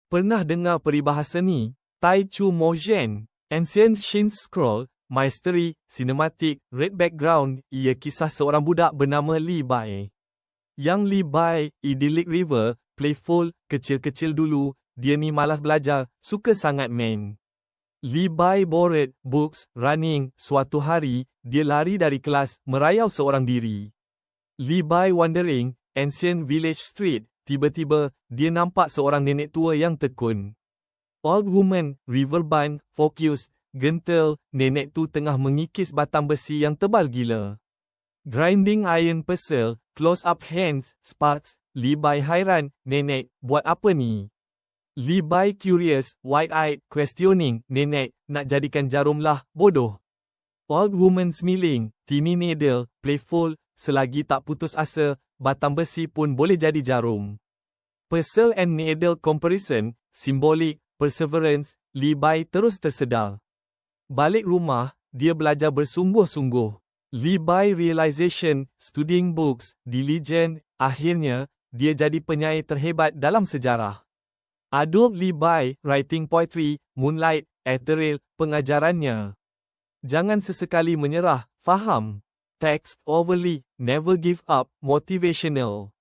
Pernah dengar peribahasa ni? Tai Chu Mo Zhen, Ancient Shin Scroll, Mastery, Cinematic, Red Background, ia kisah seorang budak bernama Li Bai. Yang Li Bai, idyllic river, playful, kecil-kecil dulu, dia ni malas belajar, suka sangat main. Li Bai bored, books, running, suatu hari, dia lari dari kelas, merayau seorang diri. Li Bai wandering, ancient village street, tiba-tiba, dia nampak seorang nenek tua yang tekun. Old woman, riverbank, focused, gentle, nenek tu tengah mengikis batang besi yang tebal gila. Grinding iron pestle, close up hands, sparks, Li Bai hairan, nenek, buat apa ni? Li Bai curious, wide-eyed, questioning, nenek, nak jadikan jarum lah, bodoh. Old woman smiling, teeny needle, playful, selagi tak putus asa, batang besi pun boleh jadi jarum. Pestle and needle comparison, symbolic, perseverance, Li Bai terus tersedar. Balik rumah, dia belajar bersungguh-sungguh. Li Bai realization, studying books, diligent, akhirnya, dia jadi penyair terhebat dalam sejarah. Adult Li Bai, writing poetry, moonlight, ethereal, pengajarannya. Jangan sesekali menyerah, faham? Text overly, never give up, motivational.